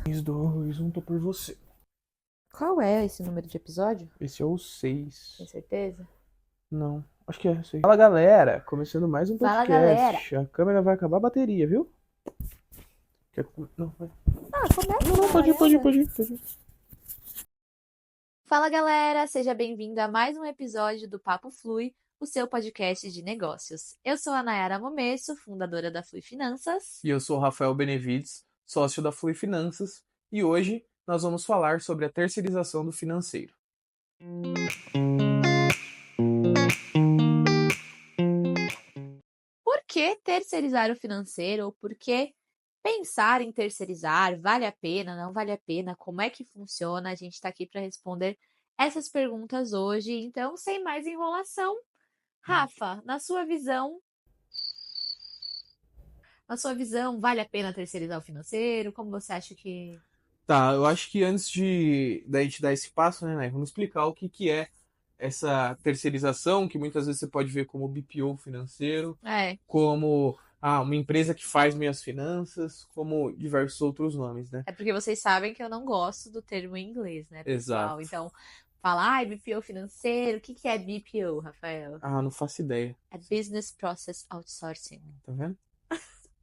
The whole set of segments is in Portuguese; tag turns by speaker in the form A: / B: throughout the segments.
A: 3, 2, 1, tô por você.
B: Qual é esse número de episódio?
A: Esse é o 6.
B: Tem certeza?
A: Não, acho que é 6. Fala galera, começando mais um
B: Fala, galera!
A: podcast. A câmera vai acabar a bateria, viu? Não, vai.
B: Ah, começa,
A: Não,
B: dá uma
A: pode ir, pode ir,
B: olhada.
A: pode ir, pode ir.
B: Fala, galera! Seja bem-vindo a mais um episódio do Papo Flui, o seu podcast de negócios. Eu sou a Nayara Momesso, fundadora da Flui Finanças.
A: E eu sou o Rafael Benevides, sócio da Flui Finanças, e hoje nós vamos falar sobre a terceirização do financeiro.
B: Por que terceirizar o financeiro? Ou por que pensar em terceirizar? Vale a pena? Não vale a pena? Como é que funciona? A gente está aqui para responder essas perguntas hoje. Então, sem mais enrolação, Rafa, na sua visão, vale a pena terceirizar o financeiro? Como você acha que
A: Tá, eu acho que antes de da gente dar esse passo, né, vamos explicar o que que é essa terceirização, que muitas vezes você pode ver como BPO financeiro,
B: é?
A: como uma empresa que faz minhas finanças, como diversos outros nomes, né?
B: É porque vocês sabem que eu não gosto do termo em inglês, né, pessoal?
A: Exato.
B: Então, falar, ai, BPO financeiro, o que que é BPO, Rafael?
A: Ah, não faço ideia,
B: É Business Process Outsourcing.
A: tá vendo?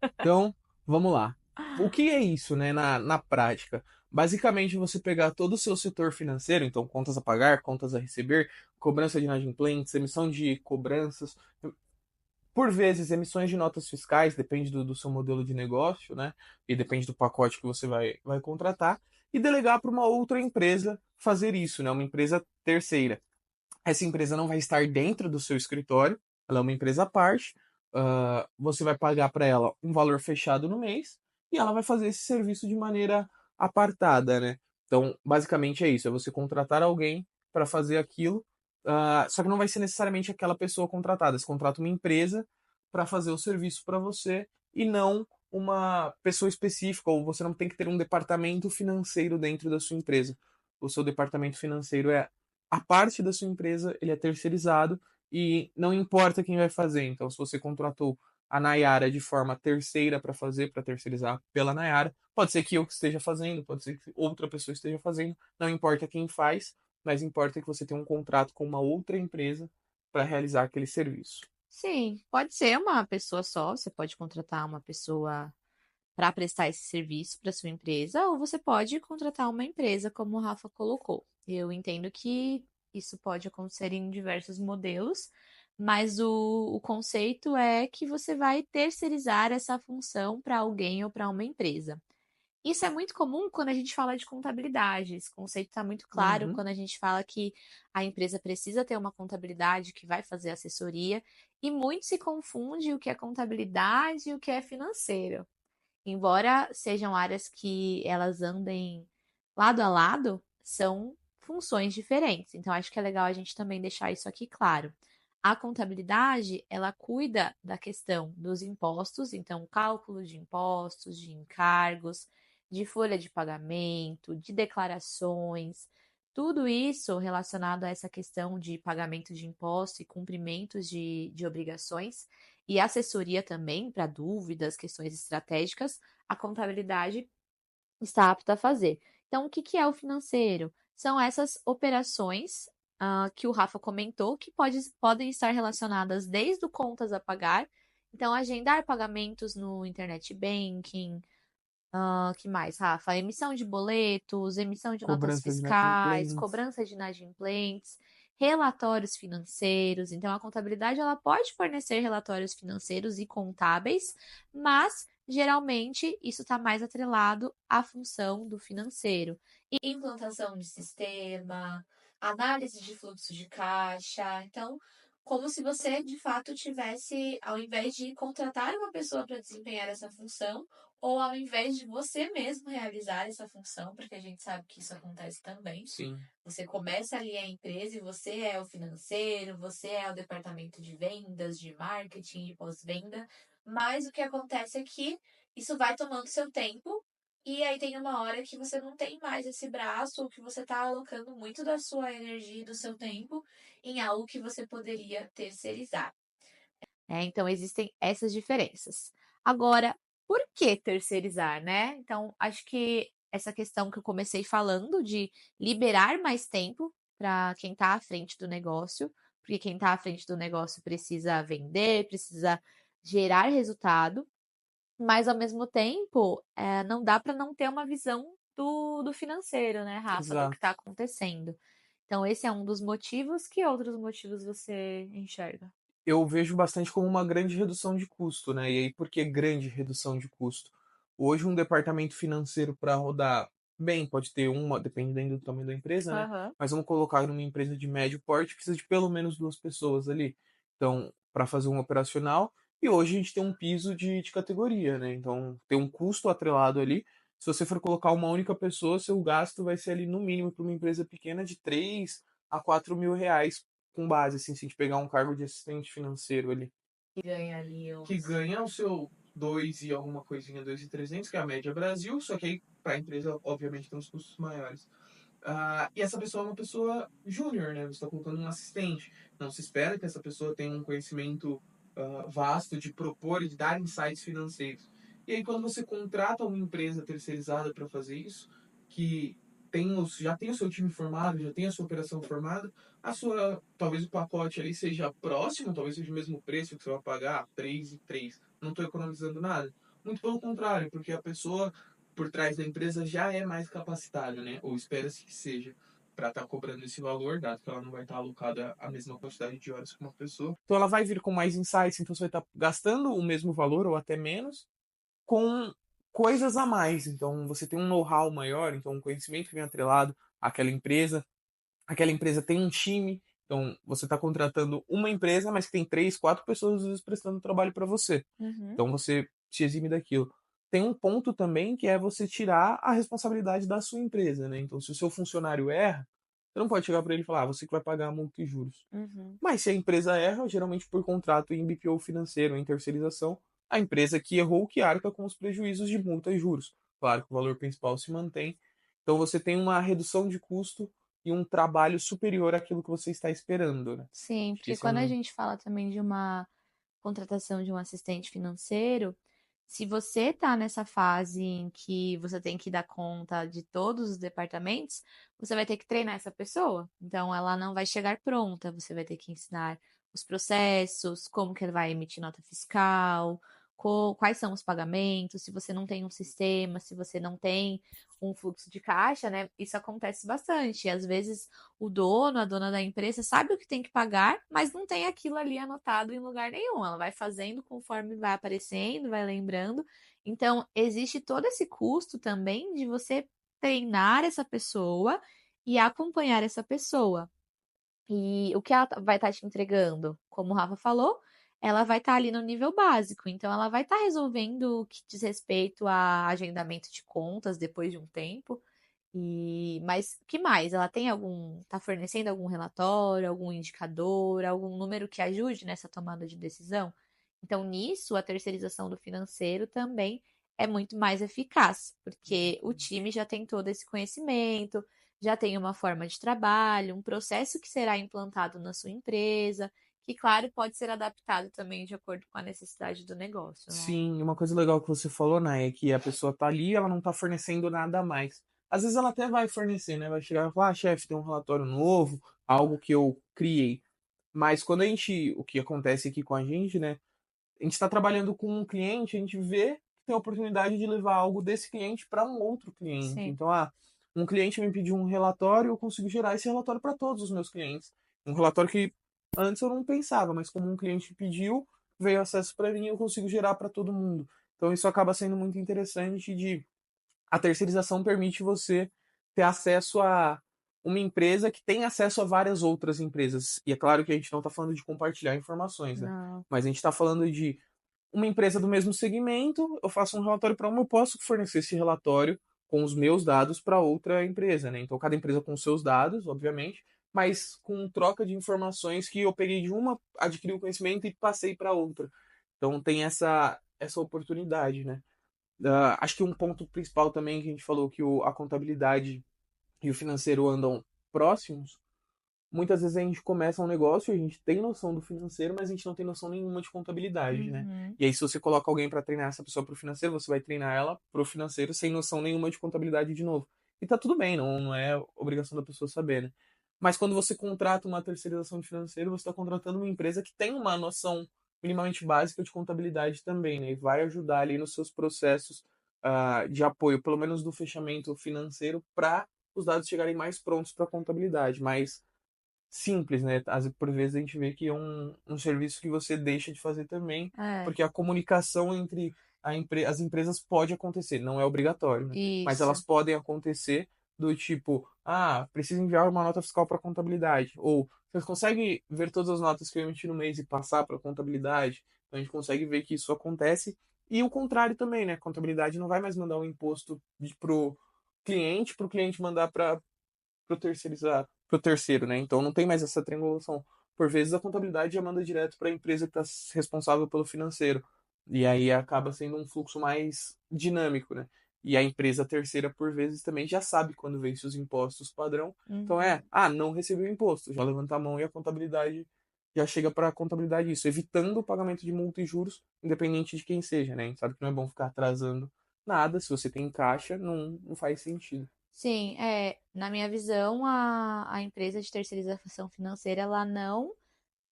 A: Então, vamos lá. O que é isso, né, na prática? Basicamente, você pegar todo o seu setor financeiro, então contas a pagar, contas a receber, cobrança de inadimplentes, emissão de cobranças, por vezes emissões de notas fiscais, depende do seu modelo de negócio, né? E depende do pacote que você vai contratar, e delegar para uma outra empresa fazer isso, né? Uma empresa terceira. Essa empresa não vai estar dentro do seu escritório, ela é uma empresa à parte. Você vai pagar para ela um valor fechado no mês e ela vai fazer esse serviço de maneira apartada, né? Então, basicamente é isso: é você contratar alguém para fazer aquilo, só que não vai ser necessariamente aquela pessoa contratada. Você contrata uma empresa para fazer o serviço para você e não uma pessoa específica, ou você não tem que ter um departamento financeiro dentro da sua empresa. O seu departamento financeiro é a parte da sua empresa, ele é terceirizado e não importa quem vai fazer. Então, se você contratou a Nayara de forma terceira para fazer, para terceirizar pela Nayara, pode ser que eu que esteja fazendo, pode ser que outra pessoa esteja fazendo, não importa quem faz, mas importa que você tenha um contrato com uma outra empresa para realizar aquele serviço.
B: Sim, pode ser uma pessoa só, você pode contratar uma pessoa para prestar esse serviço para sua empresa, ou você pode contratar uma empresa, como o Rafa colocou. Eu entendo que isso pode acontecer em diversos modelos, mas o conceito é que você vai terceirizar essa função para alguém ou para uma empresa. Isso é muito comum quando a gente fala de contabilidade. Esse conceito está muito claro
A: Uhum.
B: quando a gente fala que a empresa precisa ter uma contabilidade que vai fazer assessoria, e muito se confunde o que é contabilidade e o que é financeiro. Embora sejam áreas que elas andem lado a lado, são funções diferentes. Então, acho que é legal a gente também deixar isso aqui claro. A contabilidade, ela cuida da questão dos impostos, então, cálculo de impostos, de encargos, de folha de pagamento, de declarações, tudo isso relacionado a essa questão de pagamento de imposto e cumprimentos de obrigações, e assessoria também para dúvidas, questões estratégicas, a contabilidade está apta a fazer. Então, o que que é o financeiro? São essas operações que o Rafa comentou, que podem estar relacionadas desde o contas a pagar, então agendar pagamentos no internet banking, que mais, Rafa? Emissão de boletos, emissão de notas
A: Cobrança de
B: fiscais,
A: inadimplentes.
B: cobrança de inadimplentes, relatórios financeiros. Então, a contabilidade ela pode fornecer relatórios financeiros e contábeis, mas geralmente isso está mais atrelado à função do financeiro. Implantação de sistema, análise de fluxo de caixa. Então, como se você de fato tivesse, ao invés de contratar uma pessoa para desempenhar essa função, ou ao invés de você mesmo realizar essa função, porque a gente sabe que isso acontece também.
A: Sim.
B: Você começa ali a empresa e você é o financeiro, você é o departamento de vendas, de marketing, de pós-venda, mas o que acontece é que isso vai tomando seu tempo e aí tem uma hora que você não tem mais esse braço, ou que você está alocando muito da sua energia e do seu tempo em algo que você poderia terceirizar. Então, existem essas diferenças. Agora, por que terceirizar, né? Então, acho que essa questão que eu comecei falando de liberar mais tempo para quem está à frente do negócio, porque quem está à frente do negócio precisa vender, precisa gerar resultado, mas ao mesmo tempo, não dá para não ter uma visão do financeiro, né, Rafa, do que está
A: Exato.
B: acontecendo. Então esse é um dos motivos, que outros motivos você enxerga?
A: Eu vejo bastante como uma grande redução de custo, né? E aí, por que grande redução de custo? Hoje, um departamento financeiro para rodar bem, pode ter uma, dependendo do tamanho da empresa, né?
B: Aham.
A: Mas vamos colocar numa empresa de médio porte, precisa de pelo menos 2 pessoas ali. Então, para fazer um operacional, e hoje a gente tem um piso de categoria, né? Então, tem um custo atrelado ali. Se você for colocar uma única pessoa, seu gasto vai ser ali no mínimo para uma empresa pequena de 3 a 4 mil reais com base, assim, se a gente pegar um cargo de assistente financeiro ali,
B: Que ganha ali
A: que
B: uns
A: ganha o seu 2 e alguma coisinha, 2.300 que é a média Brasil, só que aí para a empresa, obviamente, tem uns custos maiores. E essa pessoa é uma pessoa júnior, né? Você está colocando um assistente. Não se espera que essa pessoa tenha um conhecimento vasto de propor e de dar insights financeiros. E aí, quando você contrata uma empresa terceirizada para fazer isso, que já tem o seu time formado, já tem a sua operação formada, talvez o pacote ali seja próximo, talvez seja o mesmo preço que você vai pagar, 3 e 3. Não estou economizando nada. Muito pelo contrário, porque a pessoa por trás da empresa já é mais capacitada, né? Ou espera-se que seja, para estar cobrando esse valor, dado que ela não vai estar alocada a mesma quantidade de horas que uma pessoa. Então ela vai vir com mais insights, então você vai estar gastando o mesmo valor ou até menos com coisas a mais. Então você tem um know-how maior, então um conhecimento que vem atrelado àquela empresa. Aquela empresa tem um time, então você está contratando uma empresa, mas que tem 3, 4 pessoas às vezes prestando trabalho para você.
B: uhum.
A: Então você se exime daquilo. Tem um ponto também que é você tirar a responsabilidade da sua empresa, né? Então, se o seu funcionário erra, você não pode chegar para ele e falar, você que vai pagar a multa e juros.
B: Uhum.
A: Mas se a empresa erra, geralmente por contrato em BPO financeiro, em terceirização, a empresa que errou que arca com os prejuízos de multa e juros. Claro que o valor principal se mantém. Então você tem uma redução de custo e um trabalho superior àquilo que você está esperando, né?
B: Sim,
A: Acho que
B: porque
A: esse é
B: quando a
A: um.
B: gente fala também de uma contratação de um assistente financeiro, se você está nessa fase em que você tem que dar conta de todos os departamentos, você vai ter que treinar essa pessoa. Então, ela não vai chegar pronta, você vai ter que ensinar os processos, como que ela vai emitir nota fiscal, quais são os pagamentos, se você não tem um sistema, se você não tem um fluxo de caixa, né? Isso acontece bastante. Às vezes o dono, a dona da empresa sabe o que tem que pagar, mas não tem aquilo ali anotado em lugar nenhum. Ela vai fazendo conforme vai aparecendo, vai lembrando. Então, existe todo esse custo também de você treinar essa pessoa e acompanhar essa pessoa. E o que ela vai estar te entregando? Como o Rafa falou, ela vai estar ali no nível básico. Então, ela vai estar resolvendo o que diz respeito a agendamento de contas depois de um tempo. Mas que mais? Ela tem tá fornecendo algum relatório, algum indicador, algum número que ajude nessa tomada de decisão? Então, nisso, a terceirização do financeiro também é muito mais eficaz, porque o time já tem todo esse conhecimento, já tem uma forma de trabalho, um processo que será implantado na sua empresa, que, claro, pode ser adaptado também de acordo com a necessidade do negócio, né?
A: Sim, uma coisa legal que você falou, né, é que a pessoa tá ali, ela não tá fornecendo nada a mais. Às vezes ela até vai fornecer, né? Vai chegar e falar, chefe, tem um relatório novo, algo que eu criei. Mas quando o que acontece aqui com a gente, né? A gente está trabalhando com um cliente, a gente vê que tem a oportunidade de levar algo desse cliente para um outro cliente.
B: Sim.
A: Então, um cliente me pediu um relatório, eu consigo gerar esse relatório para todos os meus clientes. Um relatório que antes eu não pensava, mas como um cliente pediu, veio acesso para mim, eu consigo gerar para todo mundo. Então, isso acaba sendo muito interessante de a terceirização permite você ter acesso a uma empresa que tem acesso a várias outras empresas. E é claro que a gente não está falando de compartilhar informações, né?
B: Não.
A: Mas a gente está falando de uma empresa do mesmo segmento, eu faço um relatório para uma, eu posso fornecer esse relatório com os meus dados para outra empresa, né? Então, cada empresa com os seus dados, obviamente, mas com troca de informações que eu peguei de uma, adquiri o conhecimento e passei para outra. Então, tem essa oportunidade, né? Acho que um ponto principal também que a gente falou que a contabilidade e o financeiro andam próximos, muitas vezes a gente começa um negócio, a gente tem noção do financeiro, mas a gente não tem noção nenhuma de contabilidade, né?
B: Uhum.
A: E aí, se você coloca alguém para treinar essa pessoa pro financeiro, você vai treinar ela pro financeiro sem noção nenhuma de contabilidade de novo. E tá tudo bem, não é obrigação da pessoa saber, né? Mas quando você contrata uma terceirização de financeiro, você está contratando uma empresa que tem uma noção minimamente básica de contabilidade também, né? E vai ajudar ali nos seus processos de apoio, pelo menos do fechamento financeiro, para os dados chegarem mais prontos para a contabilidade, mais simples, né? Por vezes a gente vê que é um serviço que você deixa de fazer também,
B: É,
A: porque a comunicação entre as empresas pode acontecer, não é obrigatório, né? Mas
B: isso.
A: elas podem acontecer do tipo, precisa enviar uma nota fiscal para contabilidade, ou você consegue ver todas as notas que eu emiti no mês e passar para contabilidade? Então a gente consegue ver que isso acontece. E o contrário também, né? A contabilidade não vai mais mandar o imposto para o cliente mandar para pro terceiro, né? Então não tem mais essa triangulação. Por vezes a contabilidade já manda direto para a empresa que está responsável pelo financeiro. E aí acaba sendo um fluxo mais dinâmico, né? E a empresa terceira, por vezes, também já sabe quando vence os impostos padrão. Então
B: Uhum.
A: não recebeu o imposto, já levanta a mão e a contabilidade já chega para a contabilidade isso, evitando o pagamento de multa e juros, independente de quem seja, né? A gente sabe que não é bom ficar atrasando nada, se você tem caixa, não faz sentido.
B: Sim, na minha visão, a empresa de terceirização financeira, ela não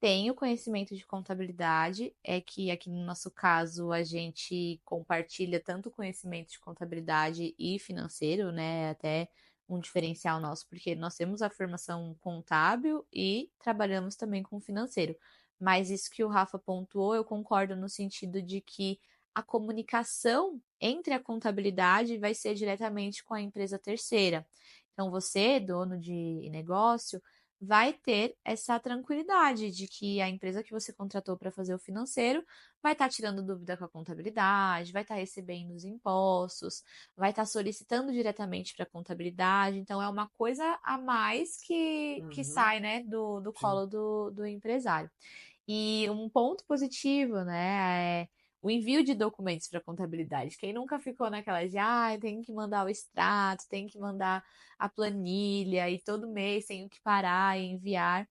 B: tem o conhecimento de contabilidade, é que aqui no nosso caso a gente compartilha tanto o conhecimento de contabilidade e financeiro, né? Até um diferencial nosso, porque nós temos a formação contábil e trabalhamos também com financeiro. Mas isso que o Rafa pontuou, eu concordo no sentido de que a comunicação entre a contabilidade vai ser diretamente com a empresa terceira. Então, você, dono de negócio, vai ter essa tranquilidade de que a empresa que você contratou para fazer o financeiro vai estar tirando dúvida com a contabilidade, vai estar recebendo os impostos, vai estar solicitando diretamente para a contabilidade. Então, é uma coisa a mais que
A: Uhum,
B: sai, né, do
A: sim.
B: colo do empresário. E um ponto positivo, né, é o envio de documentos para contabilidade. Quem nunca ficou naquela de, tem que mandar o extrato, tem que mandar a planilha e todo mês tenho que parar e enviar.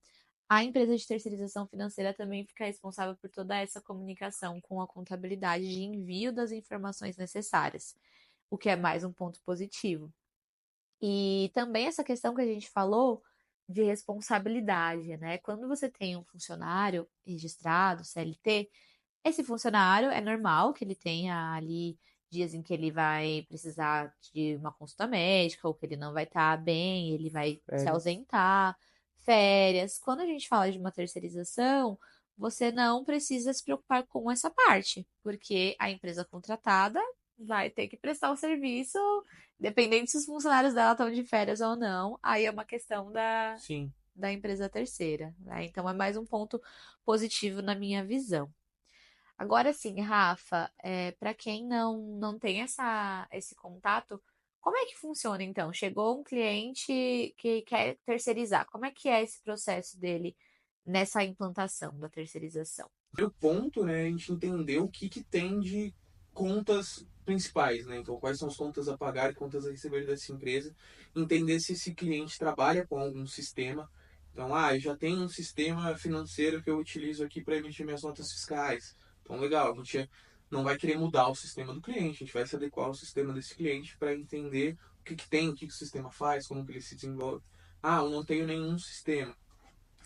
B: A empresa de terceirização financeira também fica responsável por toda essa comunicação com a contabilidade de envio das informações necessárias, o que é mais um ponto positivo. E também essa questão que a gente falou de responsabilidade, né? Quando você tem um funcionário registrado, CLT, esse funcionário é normal que ele tenha ali dias em que ele vai precisar de uma consulta médica ou que ele não vai estar bem, ele vai se
A: Férias.
B: ausentar, férias. Quando a gente fala de uma terceirização, você não precisa se preocupar com essa parte, porque a empresa contratada vai ter que prestar o serviço, independente se os funcionários dela estão de férias ou não. Aí é uma questão
A: Sim.
B: da empresa terceira, né? Então é mais um ponto positivo na minha visão. Agora sim, Rafa, para quem não tem esse contato, como é que funciona então? Chegou um cliente que quer terceirizar, como é que é esse processo dele nessa implantação da terceirização?
A: Primeiro ponto, né, a gente entender o que tem de contas principais, né? Então, quais são as contas a pagar e contas a receber dessa empresa. Entender se esse cliente trabalha com algum sistema. Então, eu já tenho um sistema financeiro que eu utilizo aqui para emitir minhas notas fiscais. Então, legal, a gente não vai querer mudar o sistema do cliente, a gente vai se adequar ao sistema desse cliente para entender o que tem, o que o sistema faz, como que ele se desenvolve. Eu não tenho nenhum sistema.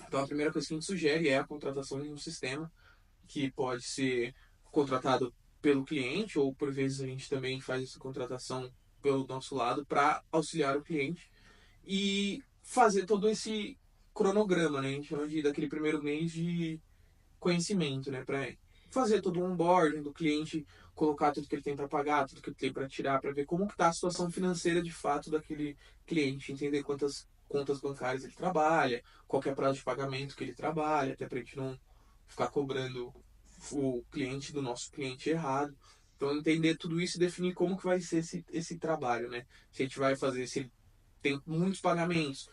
A: Então, a primeira coisa que a gente sugere é a contratação de um sistema que pode ser contratado pelo cliente, ou por vezes a gente também faz essa contratação pelo nosso lado para auxiliar o cliente e fazer todo esse cronograma, né? A gente chama daquele primeiro mês de conhecimento, né? Para fazer todo o onboarding do cliente, colocar tudo que ele tem para pagar, tudo que ele tem para tirar, para ver como está a situação financeira de fato daquele cliente, entender quantas contas bancárias ele trabalha, qual é o prazo de pagamento que ele trabalha, até para a gente não ficar cobrando o cliente do nosso cliente errado. Então, entender tudo isso e definir como que vai ser esse trabalho, né? Se a gente vai fazer, se ele tem muitos pagamentos,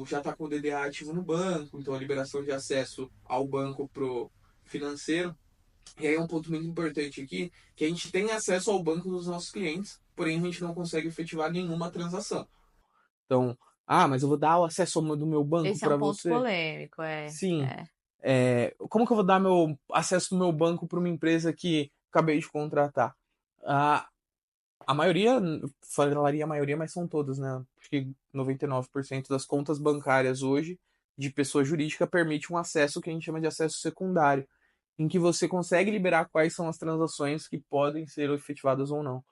A: já está com o DDA ativo no banco, então a liberação de acesso ao banco pro financeiro. E aí é um ponto muito importante aqui, que a gente tem acesso ao banco dos nossos clientes, porém a gente não consegue efetivar nenhuma transação. Então, Ah, mas eu vou dar o acesso do meu banco
B: Esse é um
A: para
B: ponto
A: você?
B: polêmico, é,
A: Sim.
B: é.
A: Como que eu vou dar meu acesso do meu banco para uma empresa que acabei de contratar? A, a maioria, falaria a maioria, mas são todas, né? Acho que 99% das contas bancárias hoje de pessoa jurídica permite um acesso que a gente chama de acesso secundário, em que você consegue liberar quais são as transações que podem ser efetivadas ou não.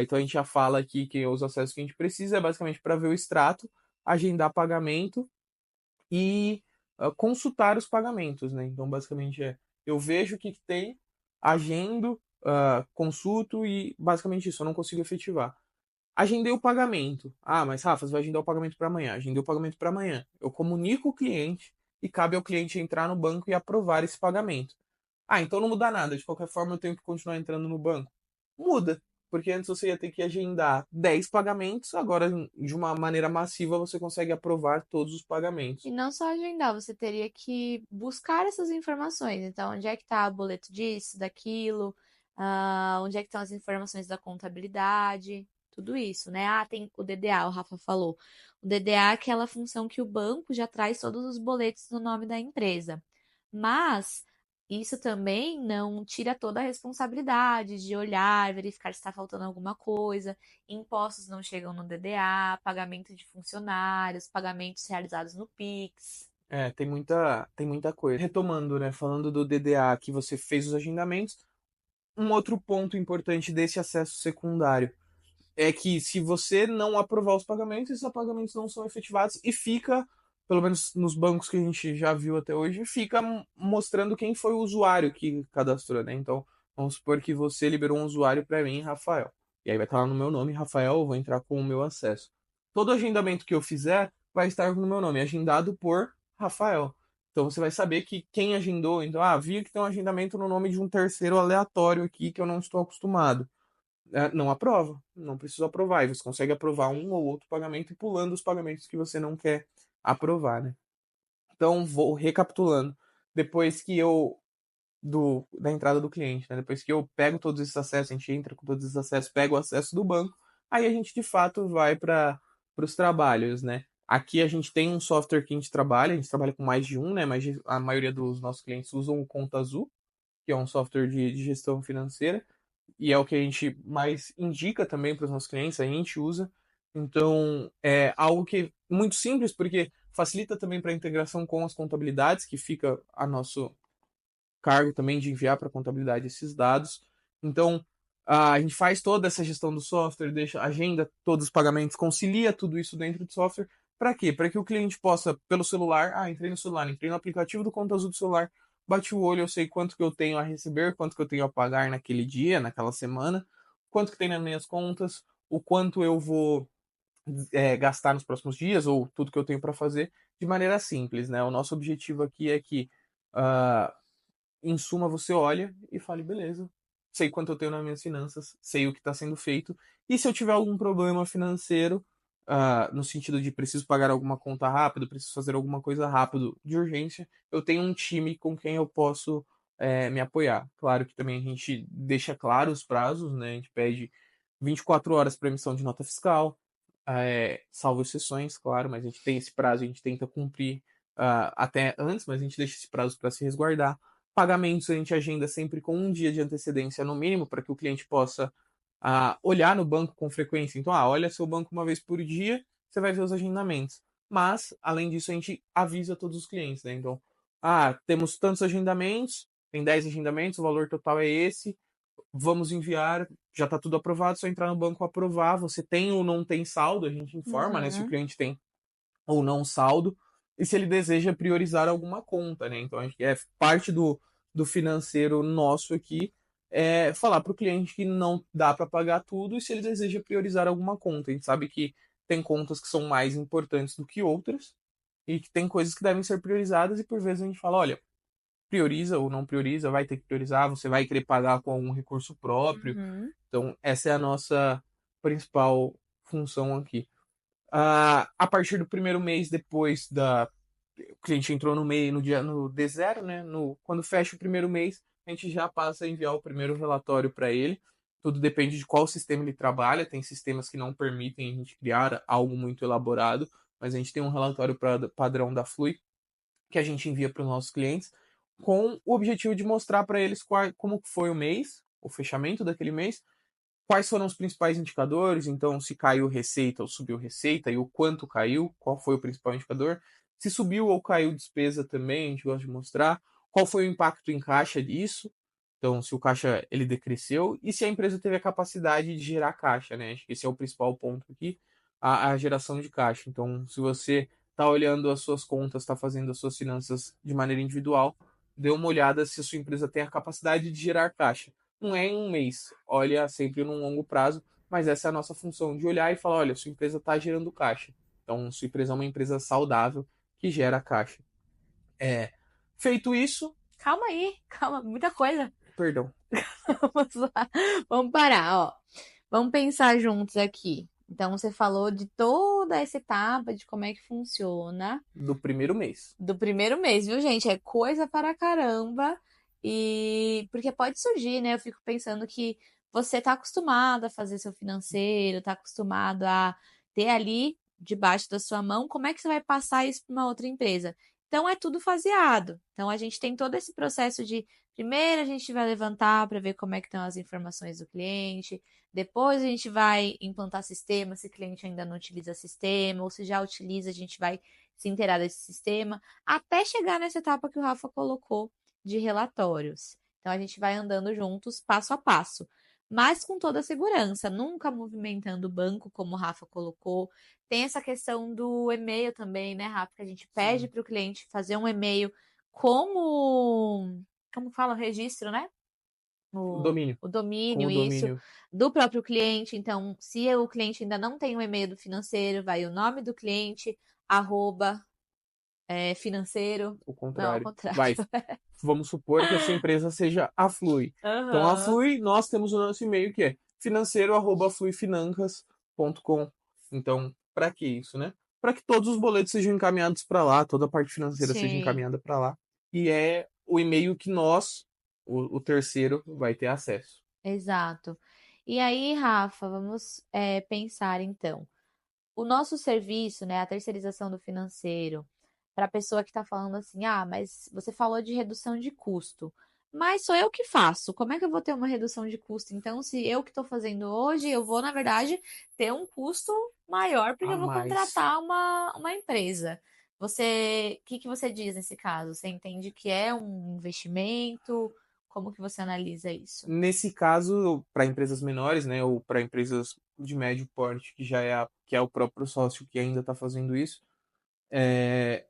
A: Então a gente já fala aqui que os acessos que a gente precisa é basicamente para ver o extrato, agendar pagamento e consultar os pagamentos, né? Então, basicamente eu vejo o que tem, agendo, consulto e basicamente isso, eu não consigo efetivar. Agendei o pagamento. Ah, mas Rafa, você vai agendar o pagamento para amanhã. Agendei o pagamento para amanhã. Eu comunico o cliente e cabe ao cliente entrar no banco e aprovar esse pagamento. Ah, então não muda nada. De qualquer forma, eu tenho que continuar entrando no banco. Muda, porque antes você ia ter que agendar 10 pagamentos, agora de uma maneira massiva você consegue aprovar todos os
B: E
A: pagamentos.
B: não só agendar, você teria que buscar essas informações. Então, onde é que está o boleto disso, daquilo, onde é que estão as informações da contabilidade, tudo isso, né? Ah, tem o DDA, o Rafa falou. O DDA é aquela função que o banco já traz todos os boletos no nome da empresa. Mas isso também não tira toda a responsabilidade de olhar, verificar se está faltando alguma coisa. Impostos não chegam no DDA, pagamento de funcionários, pagamentos realizados no Pix.
A: Tem muita coisa. Retomando, né, falando do DDA que você fez os agendamentos, um outro ponto importante desse acesso secundário é que se você não aprovar os pagamentos, esses pagamentos não são efetivados e fica, pelo menos nos bancos que a gente já viu até hoje, fica mostrando quem foi o usuário que cadastrou, né? Então, vamos supor que você liberou um usuário para mim, Rafael. E aí vai estar lá no meu nome, Rafael, eu vou entrar com o meu acesso. Todo agendamento que eu fizer vai estar no meu nome, agendado por Rafael. Então você vai saber que quem agendou, então, vi que tem um agendamento no nome de um terceiro aleatório aqui que eu não estou acostumado. Não aprova, não precisa aprovar. E você consegue aprovar um ou outro pagamento e pulando os pagamentos que você não quer aprovar, né? Então, vou recapitulando. Depois que eu da entrada do cliente, né? Depois que eu pego todos esses acessos, a gente entra com todos esses acessos, pega o acesso do banco, aí a gente de fato vai para os trabalhos, né? Aqui a gente tem um software que a gente trabalha com mais de um, né? Mas a maioria dos nossos clientes usam o Conta Azul, que é um software de gestão financeira e é o que a gente mais indica também para os nossos clientes, a gente usa. Então, é algo que é muito simples, porque facilita também para a integração com as contabilidades, que fica a nosso cargo também de enviar para a contabilidade esses dados. Então, a gente faz toda essa gestão do software, deixa agenda todos os pagamentos, concilia tudo isso dentro do software. Para quê? Para que o cliente possa, pelo celular, entrei no celular, entrei no aplicativo do Conta Azul do celular, bati o olho, eu sei quanto que eu tenho a receber, quanto que eu tenho a pagar naquele dia, naquela semana, quanto que tem nas minhas contas, o quanto eu vou gastar nos próximos dias, ou tudo que eu tenho para fazer, de maneira simples, né? O nosso objetivo aqui é que uh, em suma, você olha e fala, beleza, sei quanto eu tenho nas minhas finanças, sei o que está sendo feito, e se eu tiver algum problema financeiro, no sentido de preciso pagar alguma conta rápido, preciso fazer alguma coisa rápido de urgência, eu tenho um time com quem eu posso me apoiar. Claro que também a gente deixa claro os prazos, né? A gente pede 24 horas para emissão de nota fiscal, salvo exceções, claro, mas a gente tem esse prazo, a gente tenta cumprir até antes, mas a gente deixa esse prazo para se resguardar. Pagamentos a gente agenda sempre com um dia de antecedência no mínimo, para que o cliente possa olhar no banco com frequência. Então, olha seu banco uma vez por dia, você vai ver os agendamentos. Mas, além disso, a gente avisa todos os clientes, né? Então, temos tantos agendamentos, tem 10 agendamentos, o valor total é esse, vamos enviar, já está tudo aprovado, só entrar no banco aprovar. Você tem ou não tem saldo, a gente informa, né? Se o
B: Uhum.
A: cliente tem ou não saldo, e se ele deseja priorizar alguma conta, né? Então, acho que é parte do financeiro nosso aqui falar para o cliente que não dá para pagar tudo e se ele deseja priorizar alguma conta. A gente sabe que tem contas que são mais importantes do que outras e que tem coisas que devem ser priorizadas e por vezes a gente fala, olha, prioriza ou não prioriza, vai ter que priorizar, você vai querer pagar com algum recurso próprio.
B: Uhum.
A: Então, essa é a nossa principal função aqui. A partir do primeiro mês depois o cliente entrou no meio no dia no D0, né? Quando fecha o primeiro mês, a gente já passa a enviar o primeiro relatório para ele. Tudo depende de qual sistema ele trabalha. Tem sistemas que não permitem a gente criar algo muito elaborado, mas a gente tem um relatório padrão da Flui que a gente envia para os nossos clientes com o objetivo de mostrar para eles como foi o mês, o fechamento daquele mês, quais foram os principais indicadores, então se caiu receita ou subiu receita e o quanto caiu, qual foi o principal indicador, se subiu ou caiu despesa também, a gente gosta de mostrar, qual foi o impacto em caixa disso, então se o caixa ele decresceu e se a empresa teve a capacidade de gerar caixa, né? Acho que esse é o principal ponto aqui, a geração de caixa. Então, se você está olhando as suas contas, está fazendo as suas finanças de maneira individual, dê uma olhada se a sua empresa tem a capacidade de gerar caixa. Não é em um mês, olha sempre num longo prazo, mas essa é a nossa função, de olhar e falar, olha, sua empresa está gerando caixa. Então, sua empresa é uma empresa saudável que gera caixa. Feito isso,
B: Calma aí, calma, muita coisa.
A: perdão,
B: Vamos lá, vamos parar, ó. Vamos pensar juntos aqui. Então, você falou de toda essa etapa de como é que funciona
A: do primeiro mês.
B: do primeiro mês, viu, gente? É coisa para caramba. E porque pode surgir, né? Eu fico pensando que você tá acostumado a fazer seu financeiro, tá acostumado a ter ali debaixo da sua mão, como é que você vai passar isso para uma outra empresa? Então é tudo faseado. Então a gente tem todo esse processo de primeiro a gente vai levantar para ver como é que estão as informações do cliente, depois a gente vai implantar sistema, se o cliente ainda não utiliza sistema, ou se já utiliza, a gente vai se inteirar desse sistema, até chegar nessa etapa que o Rafa colocou de relatórios. Então a gente vai andando juntos, passo a passo, mas com toda a segurança, nunca movimentando o banco, como o Rafa colocou. Tem essa questão do e-mail também, né, Rafa? Que a gente pede
A: Sim.
B: para o cliente fazer um e-mail com o. Como fala o registro, né?
A: O domínio.
B: O
A: Com
B: domínio,
A: o
B: isso,
A: domínio,
B: do próprio cliente. Então, se o cliente ainda não tem o e-mail do financeiro, vai o nome do cliente, arroba, financeiro.
A: o
B: Não, ao
A: contrário.
B: contrário.
A: Vai, vamos supor que a sua empresa seja a Flui. Então, a
B: Aham.
A: Flui, nós temos o nosso e-mail que é financeiro@fluifinancas.com. Então, para que isso, né? Para que todos os boletos sejam encaminhados para lá, toda a parte financeira seja
B: Sim,
A: encaminhada para lá. E é o e-mail que nós, o terceiro, vai ter acesso.
B: exato. E aí, Rafa, vamos pensar então. O nosso serviço, né, a terceirização do financeiro, para a pessoa que está falando assim, ah, mas você falou de redução de custo, mas sou eu que faço. Como é que eu vou ter uma redução de custo? Então, se eu que estou fazendo hoje, eu vou, na verdade, ter um custo maior porque
A: A
B: eu vou
A: mais.
B: contratar uma empresa. O que que você diz nesse caso? Você entende que é um investimento? Como que você analisa isso?
A: Nesse caso, para empresas menores, né, ou para empresas de médio porte, que já é, que é o próprio sócio que ainda está fazendo isso,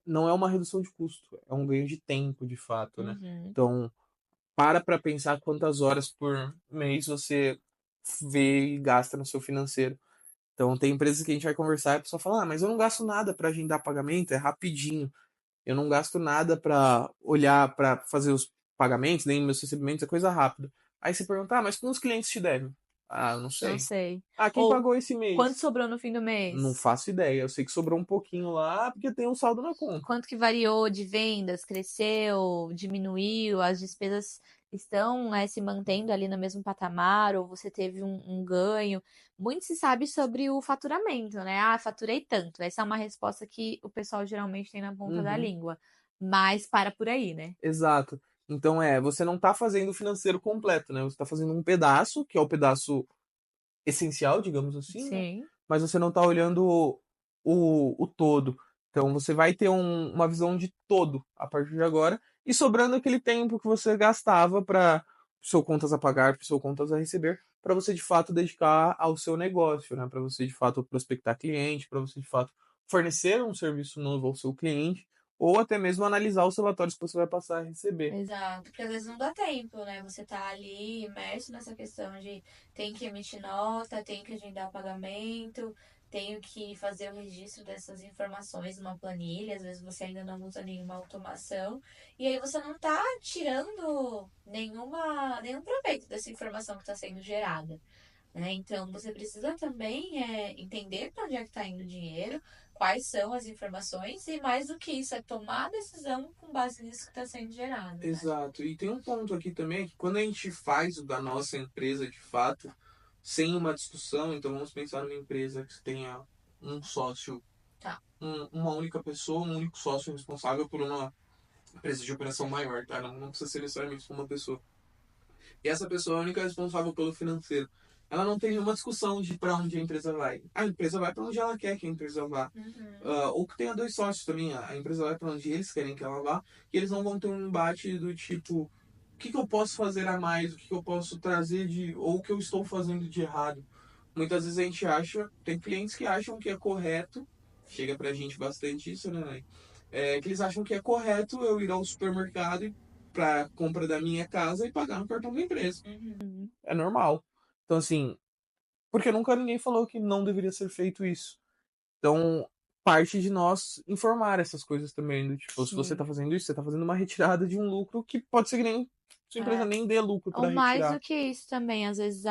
A: não é uma redução de custo, é um ganho de tempo, de fato, né?
B: Uhum.
A: Então, para pensar quantas horas por mês você vê e gasta no seu financeiro. Então, tem empresas que a gente vai conversar e a pessoa fala, mas eu não gasto nada para agendar pagamento, é rapidinho. Eu não gasto nada para olhar, para fazer os pagamentos, nem meus recebimentos, é coisa rápida. Aí você pergunta, mas quantos clientes te devem? Ah, eu não
B: Não
A: sei.
B: sei.
A: Ah, quem
B: Ou
A: pagou esse
B: quanto
A: mês?
B: sobrou no fim do
A: Não
B: mês?
A: faço ideia. Eu sei que sobrou um pouquinho lá porque tem um saldo na conta.
B: Quanto que variou de vendas? Cresceu? Diminuiu? As despesas estão, se mantendo ali no mesmo patamar? Ou você teve um ganho? Muito se sabe sobre o faturamento, né? Ah, faturei tanto. Essa é uma resposta que o pessoal geralmente tem na ponta da
A: Uhum,
B: língua. Mas para por aí, né?
A: exato. Então você não está fazendo o financeiro completo, né? Você está fazendo um pedaço, que é o pedaço essencial, digamos assim, né?
B: Sim,
A: Mas você não está olhando o todo. Então você vai ter uma visão de todo a partir de agora e sobrando aquele tempo que você gastava para seu contas a pagar, para seu contas a receber, para você de fato dedicar ao seu negócio, né? Para você de fato prospectar cliente, para você de fato fornecer um serviço novo ao seu cliente ou até mesmo analisar os relatórios que você vai passar a receber.
B: exato. Porque às vezes não dá tempo, né? Você tá ali imerso nessa questão de tem que emitir nota, tem que agendar pagamento, tenho que fazer o registro dessas informações numa planilha. Às vezes você ainda não usa nenhuma automação. E aí você não tá tirando nenhum proveito dessa informação que está sendo gerada, né? Então, você precisa também entender para onde é que está indo o dinheiro, quais são as informações e, mais do que isso, é tomar a decisão com base nisso que está sendo gerado, né?
A: Exato. E tem um ponto aqui também que quando a gente faz o da nossa empresa de fato, sem uma discussão, então vamos pensar numa empresa que tenha um sócio
B: Tá.
A: uma única pessoa, um único sócio responsável por uma empresa de operação maior, tá? Não precisa ser necessariamente uma pessoa. E essa pessoa é a única responsável pelo financeiro. Ela não tem nenhuma discussão de para onde a empresa vai. A empresa vai para onde ela quer que a empresa vá. Ou que tenha dois sócios também. A empresa vai para onde eles querem que ela vá. E eles não vão ter um embate do tipo: o que eu posso fazer a mais? O que eu posso trazer de. Ou o que eu estou fazendo de errado? Muitas vezes a gente acha. Tem clientes que acham que é correto. Chega pra gente bastante isso, né? Que eles acham que é correto eu ir ao supermercado para compra da minha casa e pagar no cartão da empresa. É normal. Então, assim, porque nunca ninguém falou que não deveria ser feito isso. Então, parte de nós informar essas coisas também. Do tipo, se você
B: Sim.
A: tá fazendo isso, você tá fazendo uma retirada de um lucro que pode ser que nem sua empresa
B: É.
A: nem dê lucro
B: Ou
A: para
B: mais do
A: retirar.
B: que isso também, às vezes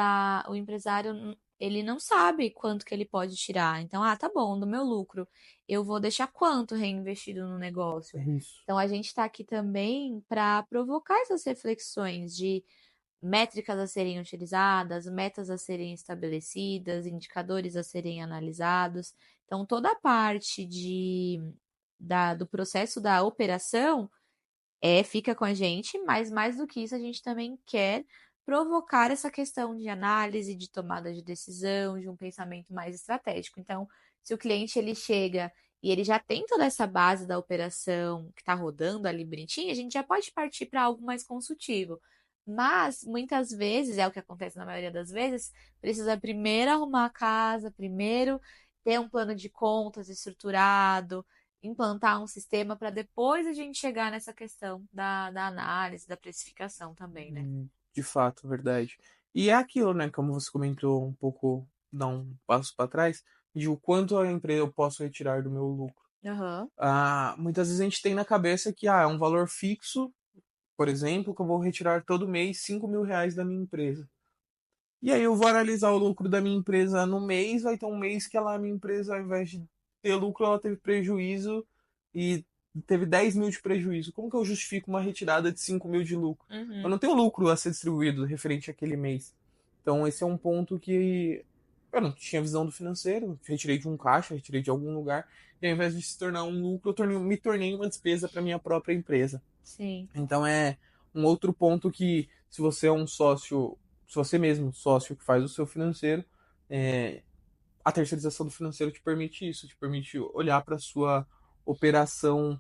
B: o empresário ele não sabe quanto que ele pode tirar. Então, tá bom, do meu lucro, eu vou deixar quanto reinvestido no negócio.
A: É isso.
B: Então, a gente está aqui também para provocar essas reflexões de métricas a serem utilizadas, metas a serem estabelecidas, indicadores a serem analisados. Então, toda a parte do processo da operação fica com a gente, mas mais do que isso, a gente também quer provocar essa questão de análise, de tomada de decisão, de um pensamento mais estratégico. Então, se o cliente ele chega e ele já tem toda essa base da operação que está rodando ali bonitinha, a gente já pode partir para algo mais consultivo. Mas muitas vezes, é o que acontece na maioria das vezes, precisa primeiro arrumar a casa, primeiro ter um plano de contas estruturado, implantar um sistema para depois a gente chegar nessa questão da análise, da precificação também, né?
A: De fato, verdade. E é aquilo, né? Como você comentou um pouco, dar um passo para trás, de o quanto a empresa eu posso retirar do meu lucro.
B: Aham.
A: Muitas vezes a gente tem na cabeça que é um valor fixo, por exemplo, que eu vou retirar todo mês R$ 5.000 da minha empresa. E aí eu vou analisar o lucro da minha empresa no mês, vai ter um mês que ela, a minha empresa, ao invés de ter lucro, ela teve prejuízo e teve 10 mil de prejuízo. Como que eu justifico uma retirada de 5 mil de lucro? Eu
B: Uhum.
A: não tenho lucro a ser distribuído referente àquele mês. Então esse é um ponto que eu não tinha visão do financeiro, retirei de um caixa, retirei de algum lugar, e ao invés de se tornar um lucro, me tornei uma despesa para minha própria empresa.
B: Sim.
A: Então é um outro ponto que, se você é um sócio, se você mesmo sócio que faz o seu financeiro, é, a terceirização do financeiro te permite isso, te permite olhar para a sua operação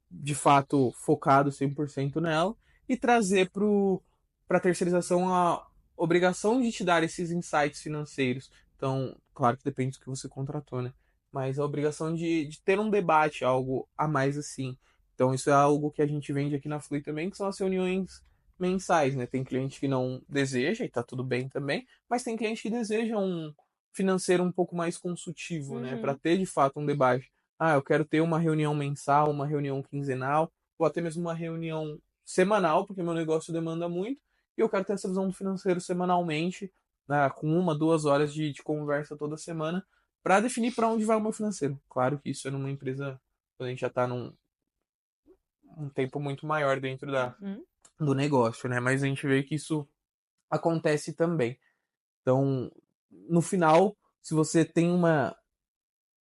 A: de fato focado 100% nela e trazer para a terceirização a obrigação de te dar esses insights financeiros. Então, claro que depende do que você contratou, né? Mas a obrigação de ter um debate, algo a mais assim. Então, isso é algo que a gente vende aqui na Flui também, que são as reuniões mensais, né? Tem cliente que não deseja, e tá tudo bem também, mas tem cliente que deseja um financeiro um pouco mais consultivo, né? Para
B: Uhum.
A: ter de fato um debate. Eu quero ter uma reunião mensal, uma reunião quinzenal, ou até mesmo uma reunião semanal, porque meu negócio demanda muito, e eu quero ter essa visão do financeiro semanalmente, né, com 1, 2 horas de conversa toda semana, para definir para onde vai o meu financeiro. Claro que isso é numa empresa, quando a gente já está num um tempo muito maior dentro
B: Uhum.
A: do negócio, né? Mas a gente vê que isso acontece também. Então, no final, se você tem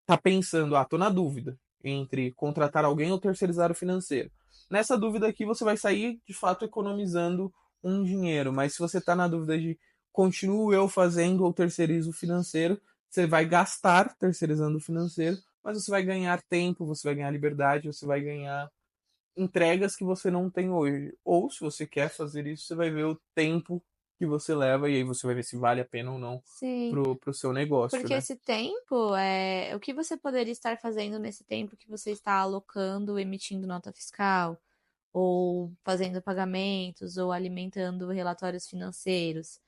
A: tá pensando, tô na dúvida entre contratar alguém ou terceirizar o financeiro. Nessa dúvida aqui você vai sair de fato economizando um dinheiro, mas se você tá na dúvida de continuo eu fazendo ou terceirizo o financeiro, você vai gastar terceirizando o financeiro, mas você vai ganhar tempo, você vai ganhar liberdade, você vai ganhar entregas que você não tem hoje. Ou se você quer fazer isso, você vai ver o tempo que você leva e aí você vai ver se vale a pena ou não
B: Sim.
A: pro seu negócio,
B: Porque
A: né?
B: esse tempo, o que você poderia estar fazendo nesse tempo que você está alocando, emitindo nota fiscal, ou fazendo pagamentos, ou alimentando relatórios financeiros?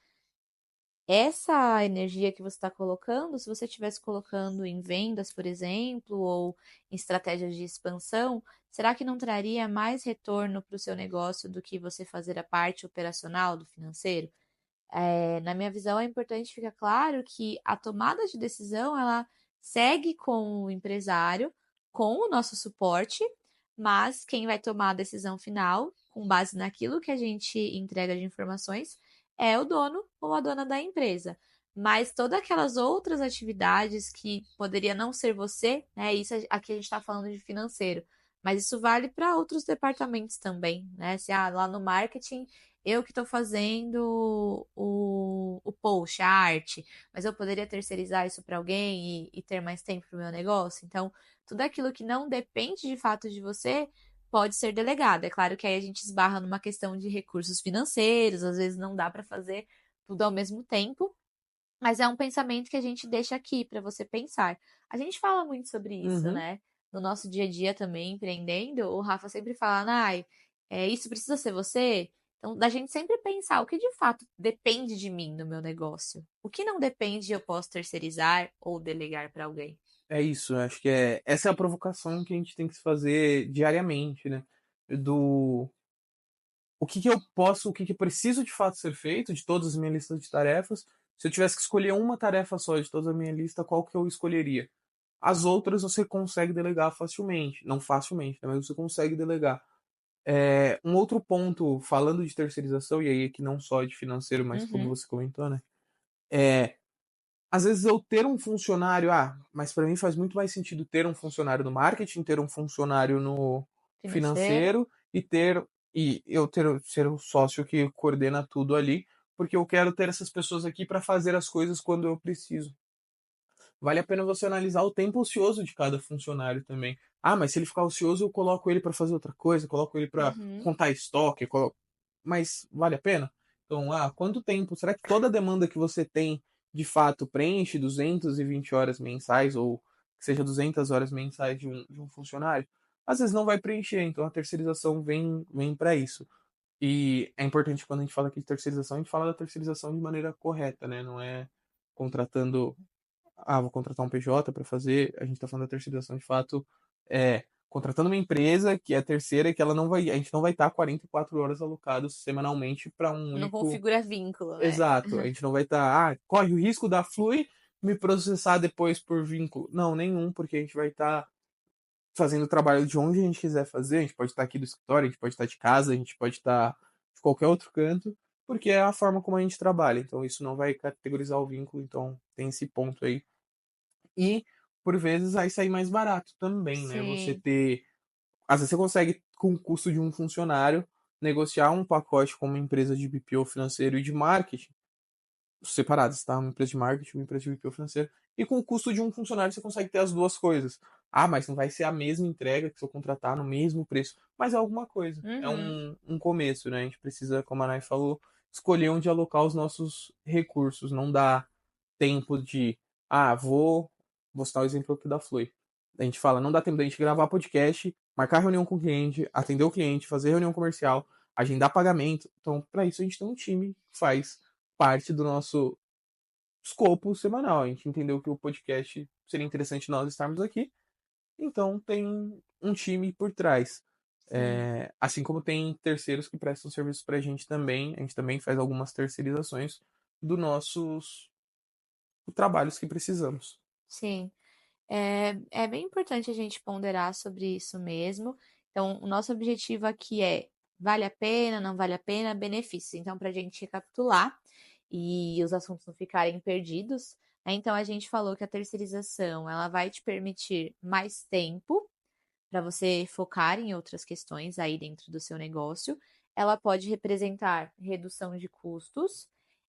B: Essa energia que você está colocando, se você estivesse colocando em vendas, por exemplo, ou em estratégias de expansão, será que não traria mais retorno para o seu negócio do que você fazer a parte operacional do financeiro? Na minha visão, é importante ficar claro que a tomada de decisão ela segue com o empresário, com o nosso suporte, mas quem vai tomar a decisão final, com base naquilo que a gente entrega de informações, é o dono ou a dona da empresa. mas todas aquelas outras atividades que poderia não ser você, né, isso aqui a gente está falando de financeiro, mas isso vale para outros departamentos também, né? Se lá no marketing eu que estou fazendo o post, a arte, mas eu poderia terceirizar isso para alguém e ter mais tempo para o meu negócio. Então, tudo aquilo que não depende de fato de você pode ser delegado. É claro que aí a gente esbarra numa questão de recursos financeiros, às vezes não dá para fazer tudo ao mesmo tempo, mas é um pensamento que a gente deixa aqui para você pensar. A gente fala muito sobre isso,
A: Uhum.
B: né? No nosso dia a dia também, empreendendo, o Rafa sempre fala, Nai, isso precisa ser você? Então, da gente sempre pensar o que de fato depende de mim no meu negócio. O que não depende, eu posso terceirizar ou delegar para alguém.
A: É isso, eu acho que essa é a provocação que a gente tem que se fazer diariamente, né? Do o que que eu posso, o que que preciso de fato ser feito de todas as minhas listas de tarefas. Se eu tivesse que escolher uma tarefa só de toda a minha lista, qual que eu escolheria? As outras você consegue delegar facilmente, não facilmente, né, mas você consegue delegar. Um outro ponto, falando de terceirização, e aí aqui não só de financeiro, mas como
B: Uhum.
A: você comentou, né? É, às vezes eu ter um funcionário, mas para mim faz muito mais sentido ter um funcionário no marketing, ter um funcionário no
B: Financeiro.
A: financeiro e eu ser o sócio que coordena tudo ali, porque eu quero ter essas pessoas aqui para fazer as coisas quando eu preciso. Vale a pena você analisar o tempo ocioso de cada funcionário também. Mas se ele ficar ocioso, eu coloco ele para fazer outra coisa, coloco ele para
B: Uhum.
A: contar estoque, mas vale a pena? Então, quanto tempo? Será que toda a demanda que você tem de fato preenche 220 horas mensais ou que seja 200 horas mensais de um funcionário? Às vezes não vai preencher, então a terceirização vem para isso. E é importante quando a gente fala aqui de terceirização, a gente fala da terceirização de maneira correta, né? Não é contratando vou contratar um PJ para fazer. A gente está falando da terceirização de fato, contratando uma empresa que é terceira e que ela não vai, a gente não vai estar 44 horas alocados semanalmente para um
B: Não
A: único.
B: configura vínculo, né?
A: Exato, a gente não vai estar, corre o risco da Flui me processar depois por vínculo. Não, nenhum, porque a gente vai estar fazendo o trabalho de onde a gente quiser fazer. A gente pode estar aqui do escritório, a gente pode estar de casa, a gente pode estar de qualquer outro canto, porque é a forma como a gente trabalha. Então isso não vai categorizar o vínculo, então tem esse ponto aí e, por vezes, vai sair mais barato também, né? Você
B: Sim.
A: ter. Às vezes você consegue, com o custo de um funcionário, negociar um pacote com uma empresa de BPO financeiro e de marketing, separadas, tá? Uma empresa de marketing, uma empresa de BPO financeiro. E com o custo de um funcionário você consegue ter as duas coisas. Mas não vai ser a mesma entrega que se eu contratar no mesmo preço. Mas é alguma coisa. É
B: Uhum.
A: um começo, né? A gente precisa, como a Nai falou, escolher onde alocar os nossos recursos. Não dá tempo de, vou citar o exemplo aqui da Flui. A gente fala, não dá tempo da gente gravar podcast, marcar reunião com o cliente, atender o cliente, fazer reunião comercial, agendar pagamento. Então, para isso a gente tem um time que faz parte do nosso escopo semanal. A gente entendeu que o podcast seria interessante nós estarmos aqui, então tem um time por trás.
B: Sim.
A: Assim como tem terceiros que prestam serviço para a gente também faz algumas terceirizações dos nossos trabalhos que precisamos.
B: Sim. É bem importante a gente ponderar sobre isso mesmo. Então, o nosso objetivo aqui é: vale a pena, não vale a pena, benefícios. Então, para a gente recapitular e os assuntos não ficarem perdidos, né, então a gente falou que a terceirização ela vai te permitir mais tempo para você focar em outras questões aí dentro do seu negócio. Ela pode representar redução de custos,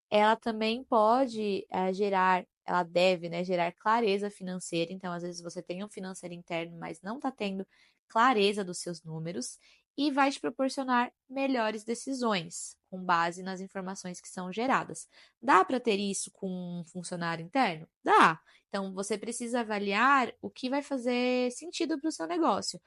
B: ela também pode gerar, ela deve, né, gerar clareza financeira. Então, às vezes você tem um financeiro interno, mas não está tendo clareza dos seus números e vai te proporcionar melhores decisões com base nas informações que são geradas. Dá para ter isso com um funcionário interno? Dá. Então, você precisa avaliar o que vai fazer sentido para o seu negócio.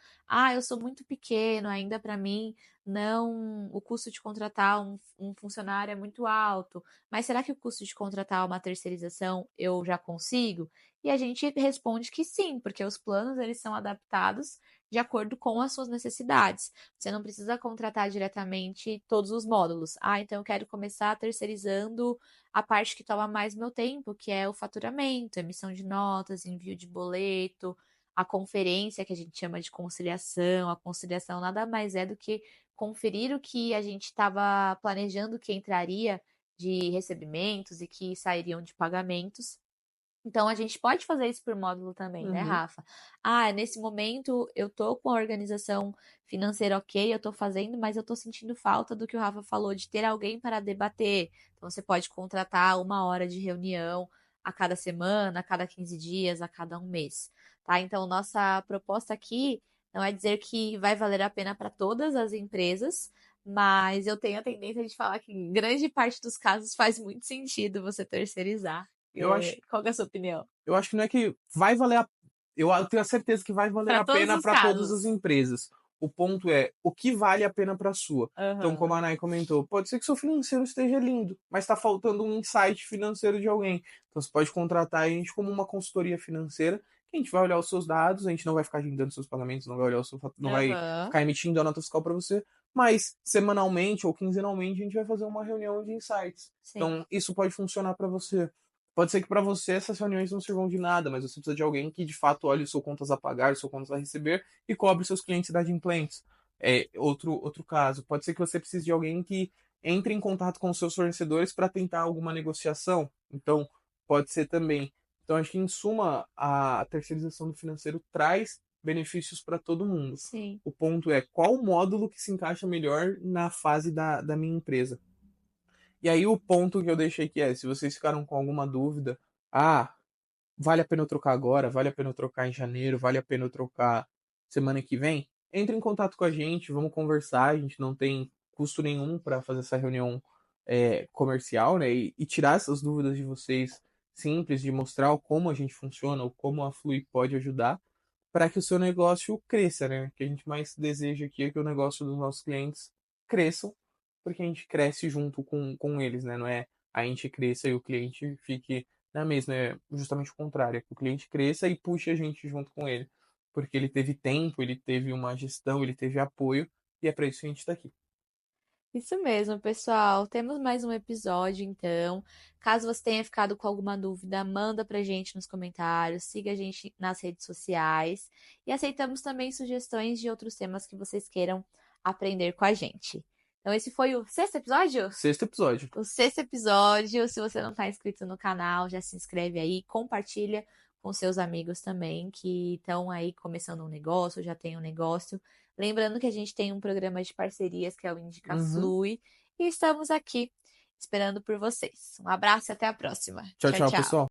B: Eu sou muito pequeno, ainda para mim, não, o custo de contratar um funcionário é muito alto, mas será que o custo de contratar uma terceirização eu já consigo? E a gente responde que sim, porque os planos eles são adaptados de acordo com as suas necessidades. Você não precisa contratar diretamente todos os módulos. Então eu quero começar terceirizando a parte que toma mais meu tempo, que é o faturamento, emissão de notas, envio de boleto, a conferência que a gente chama de conciliação. A conciliação nada mais é do que conferir o que a gente estava planejando que entraria de recebimentos e que sairiam de pagamentos. Então a gente pode fazer isso por módulo também, né,
A: Uhum.
B: Rafa? Nesse momento eu tô com a organização financeira ok, eu tô fazendo, mas eu tô sentindo falta do que o Rafa falou, de ter alguém para debater. Então você pode contratar 1 hora de reunião a cada semana, a cada 15 dias, a cada um mês, tá? Então nossa proposta aqui não é dizer que vai valer a pena para todas as empresas, mas eu tenho a tendência de falar que em grande parte dos casos faz muito sentido você terceirizar.
A: Eu acho,
B: Qual que é a sua opinião?
A: eu acho que não é que vai valer a eu tenho a certeza que vai valer
B: Para
A: a
B: todos
A: pena
B: os
A: para todas as
B: casos.
A: empresas. O ponto é, o que vale a pena para a sua? Então, como
B: Aham.
A: a Nai comentou, pode ser que seu financeiro esteja lindo, mas está faltando um insight financeiro de alguém. Então, você pode contratar a gente como uma consultoria financeira, que a gente vai olhar os seus dados, a gente não vai ficar agendando seus pagamentos, não vai olhar não vai
B: Aham.
A: ficar emitindo a nota fiscal para você, mas semanalmente ou quinzenalmente a gente vai fazer uma reunião de insights.
B: Sim.
A: Então, isso pode funcionar para você. Pode ser que para você essas reuniões não sirvam de nada, mas você precisa de alguém que de fato olhe o seu contas a pagar, o seu contas a receber e cobre seus clientes da inadimplentes. É outro caso. Pode ser que você precise de alguém que entre em contato com os seus fornecedores para tentar alguma negociação. Então, pode ser também. Então, acho que em suma, a terceirização do financeiro traz benefícios para todo mundo.
B: Sim.
A: O ponto é qual módulo que se encaixa melhor na fase da minha empresa. E aí o ponto que eu deixei aqui é, se vocês ficaram com alguma dúvida, vale a pena eu trocar agora, vale a pena eu trocar em janeiro, vale a pena eu trocar semana que vem, entre em contato com a gente, vamos conversar, a gente não tem custo nenhum para fazer essa reunião comercial, né? E tirar essas dúvidas de vocês simples, de mostrar como a gente funciona, ou como a Flui pode ajudar, para que o seu negócio cresça, né? O que a gente mais deseja aqui é que o negócio dos nossos clientes cresçam, porque a gente cresce junto com eles, né? Não é a gente cresça e o cliente fique na mesma, é justamente o contrário, é que o cliente cresça e puxe a gente junto com ele, porque ele teve tempo, ele teve uma gestão, ele teve apoio, e é para isso que a gente está aqui.
B: Isso mesmo, pessoal. Temos mais um episódio, então. Caso você tenha ficado com alguma dúvida, manda pra gente nos comentários, siga a gente nas redes sociais e aceitamos também sugestões de outros temas que vocês queiram aprender com a gente. Então, esse foi o sexto episódio?
A: Sexto episódio.
B: O sexto episódio. Se você não está inscrito no canal, já se inscreve aí, compartilha com seus amigos também que estão aí começando um negócio, já tem um negócio. Lembrando que a gente tem um programa de parcerias que é o Indica
A: Uhum.
B: Flui e estamos aqui esperando por vocês. Um abraço e até a próxima.
A: Tchau,
B: Tchau,
A: tchau,
B: tchau.
A: pessoal.